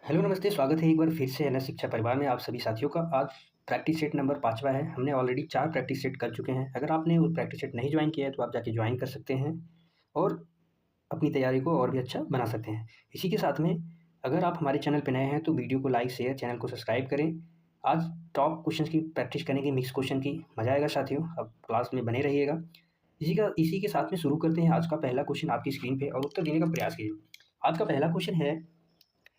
Hello नमस्ते, स्वागत है एक बार फिर से एनएस शिक्षा परिवार में आप सभी साथियों का। आज प्रैक्टिस सेट नंबर 5वां है। हमने ऑलरेडी 4 प्रैक्टिस सेट कर चुके हैं। अगर आपने वो प्रैक्टिस सेट नहीं ज्वाइन किया है तो आप जाके ज्वाइन कर सकते हैं और अपनी तैयारी को और भी अच्छा बना सकते हैं। इसी के साथ में अगर आप हमारे चैनल पर नए हैं तो वीडियो को लाइक, शेयर, चैनल को सब्सक्राइब करें। आज टॉप क्वेश्चन की प्रैक्टिस करेंगे, मिक्स क्वेश्चन की। मज़ा आएगा साथियों, अब क्लास में बने रहिएगा। इसी के साथ में शुरू करते हैं। आज का पहला क्वेश्चन आपकी स्क्रीन पे और उत्तर देने का प्रयास कीजिए। आज का पहला क्वेश्चन है,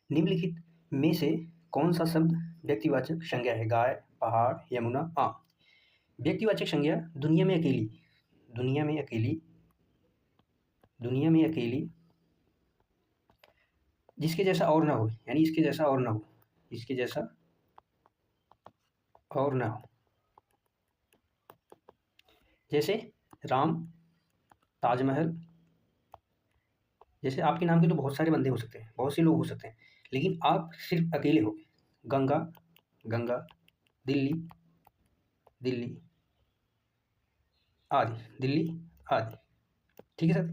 निम्नलिखित में से कौन सा शब्द व्यक्तिवाचक संज्ञा है? गाय, पहाड़, यमुना, आम। व्यक्तिवाचक संज्ञा दुनिया में अकेली, दुनिया में अकेली, दुनिया में अकेली जिसके जैसा और ना हो, यानी इसके जैसा और ना हो, इसके जैसा और ना हो। जैसे राम, ताजमहल। जैसे आपके नाम के तो बहुत सारे बंदे हो सकते हैं, बहुत से लोग हो सकते हैं, लेकिन आप सिर्फ अकेले हो। गंगा, गंगा, दिल्ली, दिल्ली आदि, दिल्ली आदि। ठीक है सर।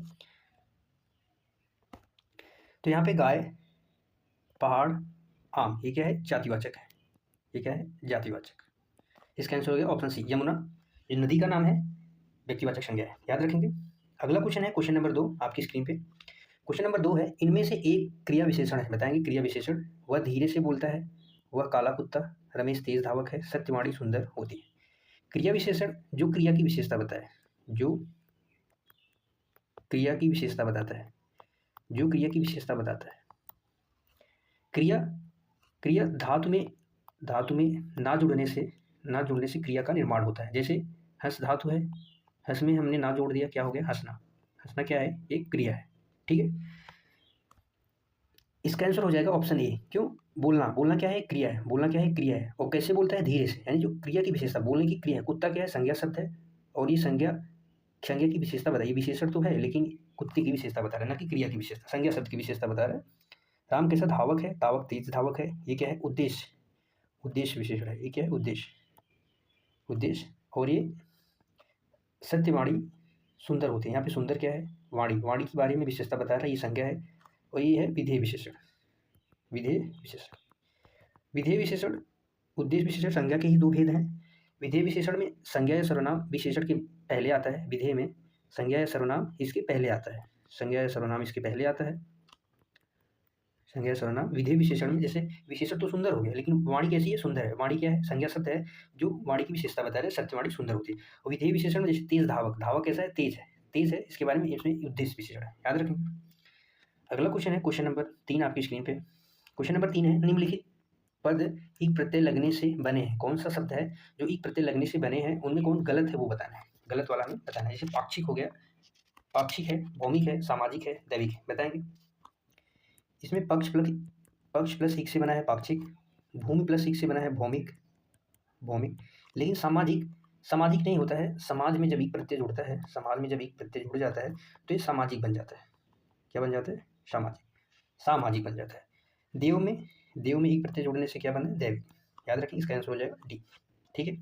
तो यहाँ पे गाय, पहाड़, आम, ये क्या है? जातिवाचक है। ये क्या है? जातिवाचक। इसका आंसर हो गया ऑप्शन सी, यमुना। ये नदी का नाम है, व्यक्तिवाचक संज्ञा है, याद रखेंगे। अगला क्वेश्चन है क्वेश्चन नंबर 2 आपकी स्क्रीन पे। क्वेश्चन नंबर 2 है, इनमें से एक क्रिया विशेषण है, बताएंगे क्रिया विशेषण। वह धीरे से बोलता है, वह काला कुत्ता, रमेश तेज धावक है, सत्यवाणी सुंदर होती है। क्रिया विशेषण जो क्रिया की विशेषता बताए, जो क्रिया की विशेषता बताता है, जो क्रिया की विशेषता बताता है। क्रिया, क्रिया धातु में ना जुड़ने से क्रिया का निर्माण होता है। जैसे हंस धातु है, हंस में हमने ना जोड़ दिया, क्या हो गया? हंसना। हंसना क्या है? एक क्रिया है। ठीक है, इसका आंसर हो जाएगा ऑप्शन ए। क्यों? बोलना, बोलना क्या है? क्रिया है। बोलना क्या है? क्रिया है। और कैसे बोलता है? धीरे से, यानी जो क्रिया की विशेषता, बोलने की क्रिया है। कुत्ता क्या है? संज्ञा शब्द है, और ये संज्ञा संज्ञा की विशेषता बताइए। विशेषण तो है लेकिन कुत्ते की विशेषता बता रहा है, ना कि क्रिया की विशेषता। संज्ञा शब्द की विशेषता बता रहा है। राम कैसा? धावक है, धावक तेज धावक है। ये क्या है? उद्देश्य, उद्देश्य विशेषण है। ये क्या है? उद्देश्य, उद्देश्य। और ये सत्यवाणी सुंदर होते हैं। यहाँ पे सुंदर क्या है? वाणी, वाणी के बारे में विशेषता बता रहा है, ये संज्ञा है। और ये है विधेय विशेषण, विधेय विशेषण। विधेय विशेषण, उद्देश्य विशेषण, संज्ञा के ही दो भेद हैं। विधेय विशेषण में संज्ञा या सर्वनाम विशेषण के पहले आता है, विधेय में संज्ञा या सर्वनाम इसके पहले आता है। संज्ञा या सर्वनाम इसके पहले आता है, संज्ञा सर्वनाम। विधेय विशेषण में जैसे विशेषण तो सुंदर हो गया, लेकिन वाणी कैसी है? सुंदर है। वाणी क्या है? संज्ञा शब्द है जो वाणी की विशेषता बता रहे हैं, सत्यवाणी सुंदर होती है। और विधेय विशेषण में जैसे तेज धावक, धावक कैसा है? तेज है, तेज है। इसके बारे में इसमें उद्देश्य विशेषण है, याद रखें। अगला क्वेश्चन है क्वेश्चन नंबर 3 आपकी स्क्रीन पे। क्वेश्चन नंबर 3 है, निम्नलिखित पद ईक प्रत्यय लगने से बने हैं। कौन सा शब्द है जो ईक प्रत्यय लगने से बने हैं? उनमें कौन गलत है वो बताना है, गलत वाला हमें बताना है। जैसे पाक्षिक हो गया, पाक्षिक है, भौमिक है, सामाजिक है, दैविक है, बताएंगे। इसमें पक्ष प्लस इक से बना है पाक्षिक, भूमि प्लस इक से बना है भौमिक, भौमिक। लेकिन सामाजिक, सामाजिक नहीं होता है। समाज में जब इक प्रत्यय जुड़ता है, समाज में जब इक प्रत्यय जुड़ जाता है तो ये सामाजिक बन जाता है। क्या बन जाता है? सामाजिक, सामाजिक बन जाता है। देव में, देव में इक प्रत्यय जोड़ने से क्या बना है? दैविक। याद रखें, इसका आंसर हो जाएगा डी। ठीक है,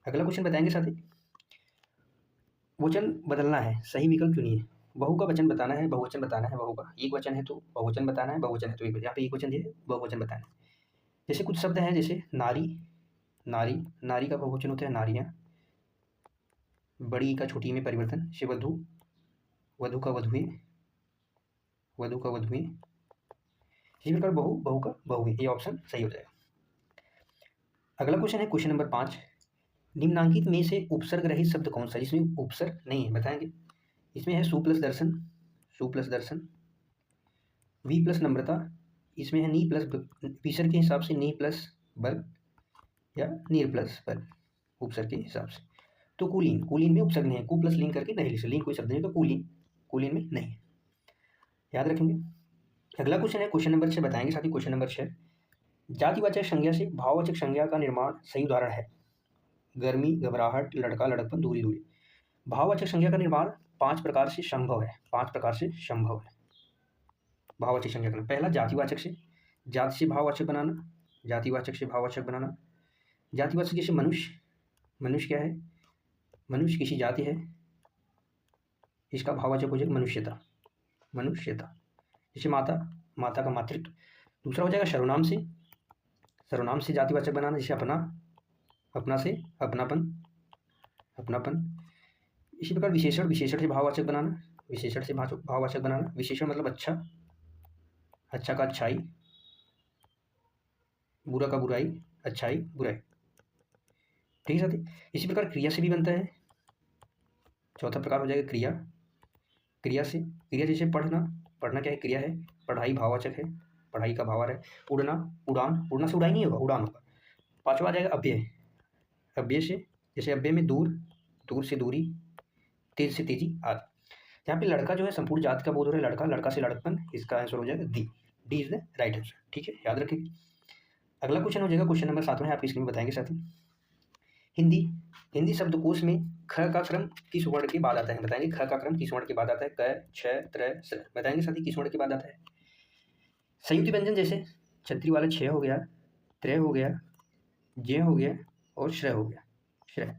अगला क्वेश्चन बताएंगे साथी। वचन बदलना है, सही विकल्प चुनिए। बहु का वचन बताना है, बहुवचन बताना है। बहु का एक वचन है तो बहुवचन बताना है, बहुवचन है तो एक वचन। यहाँ पे एक वचन दिया है, बहुवचन बताना है। जैसे कुछ शब्द हैं, जैसे नारी, नारी, नारी का बहुवचन होता है नारियां। बड़ी का छोटी में परिवर्तन। जैसे वधु, वधु का वधुएं, वधु का वधुएं। इसी प्रकार बहु, बहु का बहुएं। ये ऑप्शन सही हो जाएगा। अगला क्वेश्चन है क्वेश्चन नंबर 5, निम्नांकित में से उपसर्ग रहित शब्द कौन सा जिसमें उपसर्ग नहीं है? बताएंगे। इसमें है सु प्लस दर्शन, सु प्लस दर्शन। वी प्लस नम्रता। इसमें है नी प्लस विसर्ग के हिसाब से नी प्लस बल, या नीर प्लस बल, उपसर्ग के हिसाब से। तो कुलीन, कुलीन में उपसर्ग नहीं है। कु प्लस लीन करके नहीं लिख सकते, लीन कोई शब्द नहीं, तो कुलीन, कुलीन में नहीं है, याद रखेंगे। अगला क्वेश्चन है क्वेश्चन नंबर 6, बताएंगे साथी। क्वेश्चन नंबर 6, जातिवाचक संज्ञा से भाववाचक संज्ञा का निर्माण सही उदाहरण है। गर्मी, घबराहट, लड़का, लड़कपन, दूरी, दूरी। भाववाचक संज्ञा का निर्माण 5 प्रकार से संभव है, 5 प्रकार से संभव है भाववाचक संज्ञा का। पहला, जातिवाचक से, जाति से भाववाचक बनाना, जातिवाचक से भाववाचक बनाना। जातिवाचक जैसे मनुष्य, मनुष्य क्या है? मनुष्य किसी जाति है, इसका भाववाचक हो जाएगा मनुष्यता, मनुष्यता। जैसे माता, माता का मातृत्व, दूसरा हो जाएगा सर्वनाम से, सर्वनाम से जातिवाचक बनाना, जैसे अपना, अपना से अपनापन, अपनापन। इसी प्रकार विशेषण, विशेषण से भाववाचक बनाना, विशेषण से भाववाचक बनाना। विशेषण मतलब अच्छा, अच्छा का अच्छाई, बुरा का बुराई, अच्छाई बुराई। ठीक है साथी। इसी प्रकार क्रिया से भी बनता है। चौथा प्रकार हो जाएगा क्रिया, क्रिया से, क्रिया जैसे पढ़ना, पढ़ना क्या है, क्रिया है। पढ़ाई भाववाचक है, पढ़ाई का भावार है। उड़ना, उड़ान, उड़ना से उड़ाई नहीं होगा, उड़ान होगा। पांचवा आ जाएगा अव्यय, अव्यय से, जैसे अव्यय में दूर, दूर से दूरी, तेज से तेजी आदि। यहाँ पे लड़का जो है संपूर्ण जात का बोध हो रहा है, लड़का, लड़का से लड़कपन, इसका आंसर हो जाएगा D, D is the right answer. ठीक है, याद रखिए। अगला क्वेश्चन हो जाएगा क्वेश्चन नंबर 7 में, आपकी स्क्रीन में बताएंगे साथी। हिंदी, हिंदी शब्दकोश में ख का क्रम किस वर्ण के बाद आता है, बताएंगे। ख का क्रम किस वर्ण के बाद आता है, क, छ, त्र, स, बताएंगे साथी किस वर्ण के बाद आता है। संयुक्त व्यंजन जैसे छतरी वाला छ हो गया, त्रय हो गया, ज हो गया और श्र हो गया, श्र।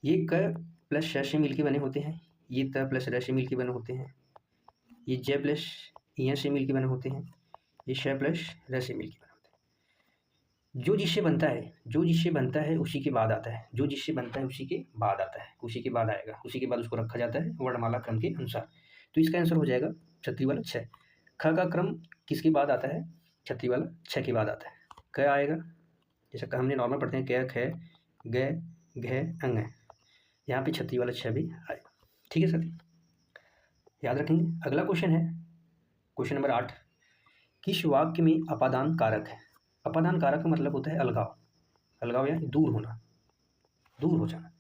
ये क प्लस श से मिलके बने होते हैं, ये त प्लस र से मिलके बने होते हैं, ये ज प्लस य से मिलके बने होते हैं, ये श प्लस र से मिलके बने होते हैं। जो जिससे बनता है, जो जिससे बनता है उसी के बाद आता है, जो जिससे बनता है उसी के बाद आता है, उसी के बाद आएगा, उसी के बाद उसको रखा जाता है वर्णमाला क्रम के अनुसार। तो इसका आंसर हो जाएगा छतरी वाला छ। ख का क्रम किसके बाद आता है, छतरी वाला छ के बाद आता है। क आएगा, जैसा हमने नॉर्मल पढ़ते हैं, क, ख, ग, घ, अंग, यहाँ पे छतरी वाला छ भी आएगा। ठीक है साथी, याद रखेंगे। अगला क्वेश्चन है क्वेश्चन नंबर 8। किस वाक्य में अपादान कारक है। अपादान कारक का मतलब होता है अलगाव, अलगाव या दूर होना, दूर हो जाना।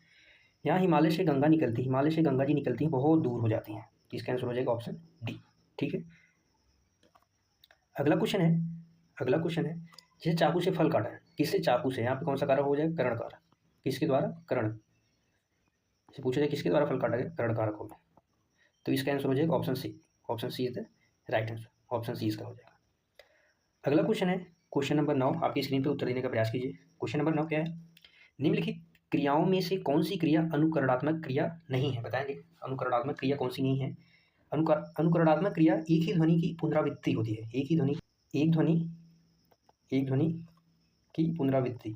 यहाँ हिमालय से गंगा निकलती, हिमालय से गंगा जी निकलती हैं, बहुत दूर हो जाती हैं, इसका आंसर हो जाएगा ऑप्शन डी। ठीक है, अगला क्वेश्चन है, अगला क्वेश्चन है, जैसे चाकू से फल काटा है, किससे, चाकू से, यहाँ पे कौन सा कारक हो जाएगा, करण कारक। किसके द्वारा, करण से पूछा जाए किसके द्वारा फल काटा गया, करण कारक हो गया। तो इसका आंसर हो जाएगा option C, option C is the right answer, option C इसका हो जाएगा। अगला क्वेश्चन है क्वेश्चन नंबर 9, आपकी स्क्रीन पर उत्तर देने का प्रयास कीजिए। क्वेश्चन नंबर 9 क्या है, निम्नलिखित क्रियाओं में से कौन सी क्रिया अनुकरणात्मक क्रिया नहीं है, बताएंगे। अनुकरणात्मक क्रिया कौन सी नहीं है। अनुकरणात्मक क्रिया एक ही ध्वनि की पुनरावृत्ति होती है, एक ही ध्वनि, एक ध्वनि, एक ध्वनि की पुनरावृत्ति,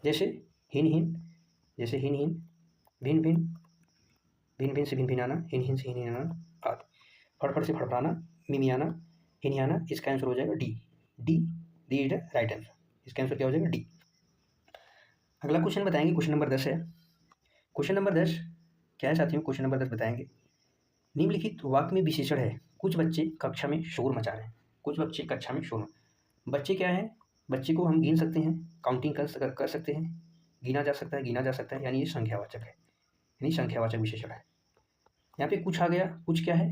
जैसे हिन हिन, जैसे हिन हिन, भिन भिन, भिन भिन से भिन भिनाना, हिन हिन से हिन हिनाना आदि। फड़फड़ से फड़फड़ाना, मिमियाना, हिनियाना, इसका आंसर हो जाएगा D, D, D is the right answer, इसका आंसर क्या हो जाएगा डी। अगला क्वेश्चन बताएंगे, क्वेश्चन नंबर 10 है। क्वेश्चन नंबर 10 क्या है साथियों, क्वेश्चन नंबर 10 बताएंगे। निम्नलिखित वाक्य में विशेषण है, कुछ बच्चे कक्षा में शोर मचा रहे हैं, कुछ बच्चे कक्षा में शोर, बच्चे क्या है, बच्चे को हम गिन सकते हैं, काउंटिंग कर सकते हैं, गिना जा सकता है, गिना जा सकता है, यानी ये संख्यावाचक है, यानी संख्यावाचक विशेषण है। यहाँ पे कुछ आ गया, कुछ क्या है,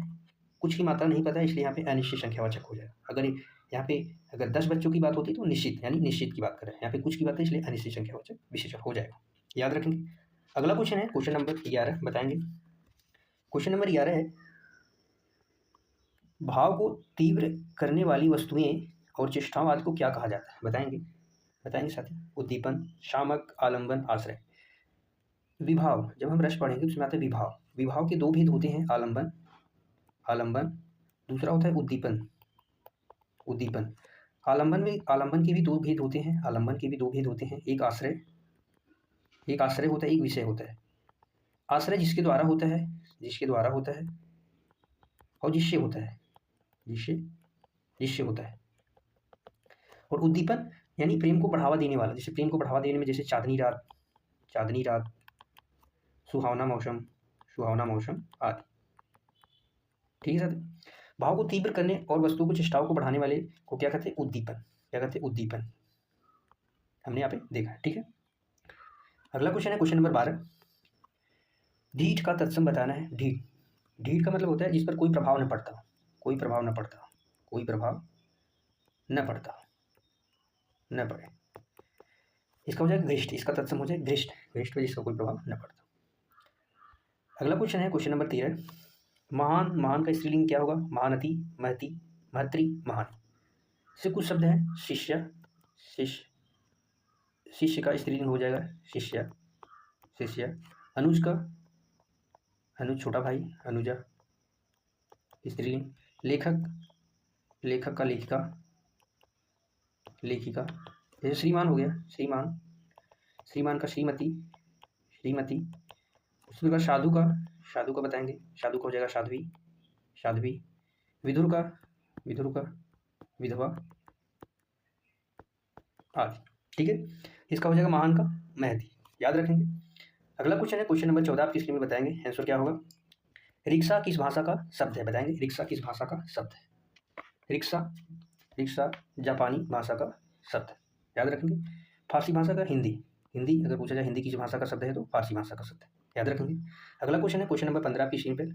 कुछ की मात्रा नहीं पता है, इसलिए यहाँ पे अनिश्चित संख्यावाचक हो जाएगा। अगर यहाँ पे अगर 10 बच्चों की बात होती तो निश्चित, यानी निश्चित की बात करें, यहाँ पे कुछ की बात है इसलिए अनिश्चित संख्यावाचक विशेषण हो जाएगा, याद रखेंगे। अगला क्वेश्चन है क्वेश्चन नंबर 11, बताएंगे। क्वेश्चन नंबर 11 है, भाव को तीव्र करने वाली वस्तुएं और चेष्टाओं आदि को क्या कहा जाता है, बताएंगे, बताएंगे साथी। उद्दीपन, शामक, आलंबन, आश्रय। विभाव, जब हम रस पढ़ेंगे उसमें आता है विभाव, विभाव के दो भेद होते हैं, आलंबन, आलंबन, दूसरा होता है उद्दीपन, उद्दीपन। आलंबन में, आलंबन के भी दो भेद होते हैं, आलंबन के भी दो भेद होते हैं, एक आश्रय, एक आश्रय होता है, एक विषय होता है। आश्रय जिसके द्वारा होता है, जिसके द्वारा होता है, और जिससे होता है, जिससे, जिससे होता है। और उद्दीपन यानी प्रेम को बढ़ावा देने वाला, जैसे प्रेम को बढ़ावा देने में जैसे चांदनी रात, चांदनी रात, सुहावना मौसम, सुहावना मौसम आदि। ठीक है सर, भाव को तीव्र करने और वस्तु को चेष्टाओं को बढ़ाने वाले को क्या कहते हैं, उद्दीपन, क्या कहते हैं, उद्दीपन, हमने यहाँ पे देखा है। ठीक है, अगला क्वेश्चन है क्वेश्चन नंबर 12। ढीठ का तत्सम बताना है। ढीठ, ढीठ का मतलब होता है जिस पर कोई प्रभाव न पड़ता, कोई प्रभाव न पड़ता, कोई प्रभाव न पड़ता, न पड़े, इसका हो जाएगा घृष्ट, इसका तत्सम हो जाएगा घृष्ट, घृष्ट पर जिसका कोई प्रभाव न पड़ता। अगला क्वेश्चन है क्वेश्चन नंबर 13। महान, महान का स्त्रीलिंग क्या होगा, महानती, महती, महत्री, महान। इससे कुछ शब्द हैं, शिष्य, शिष्य, शिष्य का स्त्रीलिंग हो जाएगा शिष्य, शिष्य। अनुज का, अनुज छोटा भाई, अनुजा स्त्रीलिंग। लेखक, लेखक का लेखिका, लेखिका, जैसे श्रीमान हो गया, श्रीमान, श्रीमान का श्रीमती, श्रीमती। उसके बाद साधु का, साधु का बताएंगे, साधु का हो जाएगा साध्वी, साध्वी। विदुर का, विदुर का विधवा आदि। ठीक है, इसका हो जाएगा महान का महती, याद रखेंगे। अगला क्वेश्चन है क्वेश्चन नंबर 14, आप किसके में बताएंगे, आंसर क्या होगा। रिक्शा किस भाषा का शब्द है, बताएंगे रिक्शा किस भाषा का शब्द है। रिक्शा, रिक्शा जापानी भाषा का शब्द है, याद रखेंगे। फारसी भाषा का हिंदी, हिंदी अगर पूछा जाए हिंदी किस भाषा का शब्द है तो फारसी भाषा का शब्द है, याद रखेंगे। अगला क्वेश्चन है क्वेश्चन नंबर 15 आपकी स्क्रीन पर।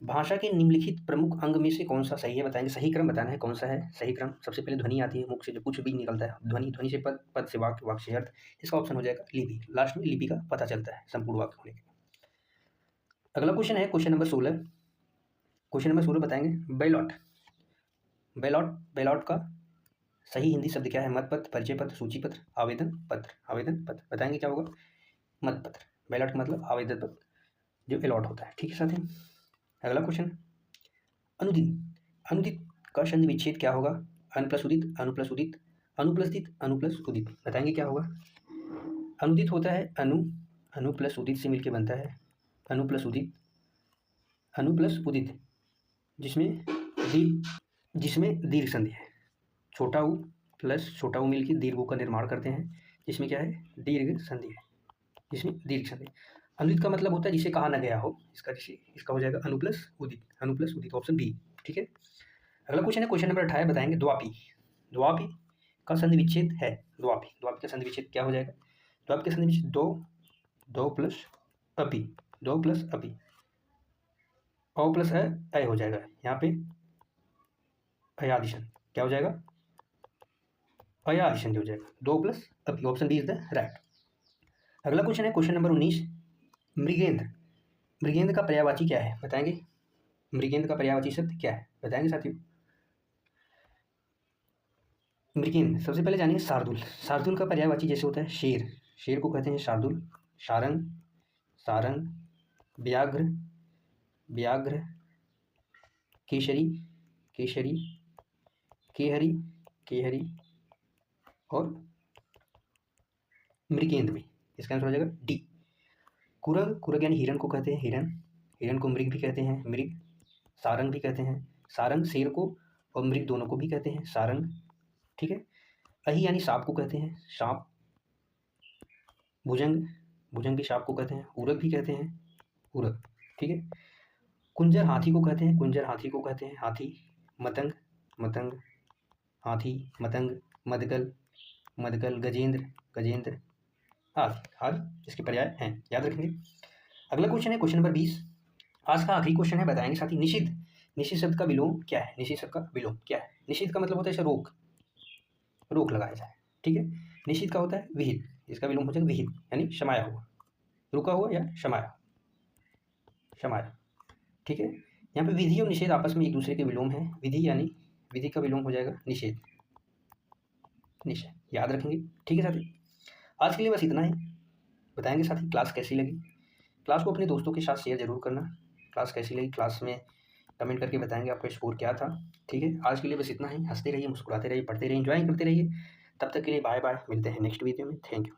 भाषा के निम्नलिखित प्रमुख अंग में से कौन सा सही है, बताएंगे। सही क्रम बताना है, कौन सा है सही क्रम। सबसे पहले ध्वनि आती है, मुख से जो कुछ भी निकलता है, ध्वनि, ध्वनि से पद, पद से वाक्य, वाक्य से अर्थ। इसका ऑप्शन हो जाएगा लिपि, लास्ट में लिपि का पता चलता है संपूर्ण वाक्य होने के। अगला क्वेश्चन है क्वेश्चन नंबर 16, क्वेश्चन नंबर 16 बताएंगे बैलॉट, बैलॉट, बैलॉट का सही हिंदी शब्द क्या है। मतपत्र, परिचय पत्र, सूची पत्र, आवेदन पत्र, आवेदन पत्र, बताएंगे क्या होगा। मतपत्र, बैलॉट का मतलब आवेदन पत्र जो अलॉट होता है, ठीक है साथी। अगला क्वेश्चन, अनुदित, अनुदित का संधि विच्छेद क्या होगा। अन प्लस उदित, अनु प्लस उदित, अनु प्लस दित, अनु प्लस उदित, बताएंगे क्या होगा। अनुदित होता है अनु, अनु प्लस उदित से मिलकर बनता है अनु प्लस उदित, अनु प्लस उदित, जिसमें जिसमें दीर्घ संधि है। छोटा उ प्लस छोटा उ मिलकर दीर्घ उ का निर्माण करते हैं, जिसमें क्या है दीर्घ संधि है, जिसमें दीर्घ संधि। अनुदित का मतलब होता है जिसे कहा न गया हो, इसका हो जाएगा अनु प्लस उदित, अनु प्लस उदित, ऑप्शन बी, ठीक है। अगला क्वेश्चन है क्वेश्चन नंबर 28, बताएंगे द्वापी, द्वापी का संधि विच्छेद है। द्वापी, द्वापी का संधि विच्छेद क्या हो जाएगा। द्वापी का संधि विच्छेद दो, दो प्लस अपी, दो प्लस अपी, औ प्लस अय हो जाएगा, यहाँ पे अयादिशन क्या हो जाएगा, अयादिशन हो जाएगा, दो प्लस अपी, option D is the right. अगला क्वेश्चन है क्वेश्चन नंबर 19, मृगेंद्र, मृगेंद्र का पर्यायवाची क्या है, बताएंगे। मृगेंद्र का पर्यायवाची शब्द क्या है, बताएंगे साथियों। मृगेंद्र, सबसे पहले जानिए शार्दुल, शार्दुल का पर्यायवाची जैसे होता है शेर, शेर को कहते हैं शार्दुल। सारंग, सारंग, व्याघ्र, व्याघ्र, केशरी, केशरी, केहरी, केहरी, और मृगेंद्र भी, इसका आंसर हो जाएगा डी। कुरग, कुरग यानी हिरण को कहते हैं हिरण, हिरण को मृग भी कहते हैं मृग, सारंग भी कहते हैं सारंग, शेर को और मृग दोनों को भी कहते हैं सारंग, ठीक है। अही यानी सांप को कहते हैं सांप, भुजंग, भुजंग भी सांप को कहते हैं, उरग भी कहते हैं उरग, ठीक है। कुंजर हाथी को कहते हैं, कुंजर हाथी को कहते हैं हाथी। मतंग, मतंग, हाथी, मतंग, मदगल, मदगल, गजेंद्र, गजेंद्र आदि, आदि इसके पर्याय हैं, याद रखेंगे। अगला क्वेश्चन है क्वेश्चन नंबर 20, आज का आखिरी क्वेश्चन है, बताएंगे साथी। निषिद्ध, निषिद्ध शब्द का विलोम क्या है, निषिद्ध शब्द का विलोम क्या है। निषिद्ध का मतलब होता है रोक, रोक लगाया जाए, ठीक है। निषिद्ध का होता है विहित, इसका विलोम हो जाएगा विहित, यानी समाया हुआ, रुका हुआ या समाया, समाया, ठीक है। यहाँ पे विधि और निषेध आपस में एक दूसरे के विलोम है, विधि यानी विधि का विलोम हो जाएगा निषेध, निषेध, याद रखेंगे, ठीक है साथी। आज के लिए बस इतना ही, बताएंगे साथी क्लास कैसी लगी। क्लास को अपने दोस्तों के साथ शेयर जरूर करना, क्लास कैसी लगी क्लास में कमेंट करके बताएंगे आपका स्कोर क्या था, ठीक है। आज के लिए बस इतना ही, हंसते रहिए, मुस्कुराते रहिए, पढ़ते रहिए, एंजॉय करते रहिए। तब तक के लिए बाय बाय, मिलते हैं नेक्स्ट वीडियो में, थैंक यू।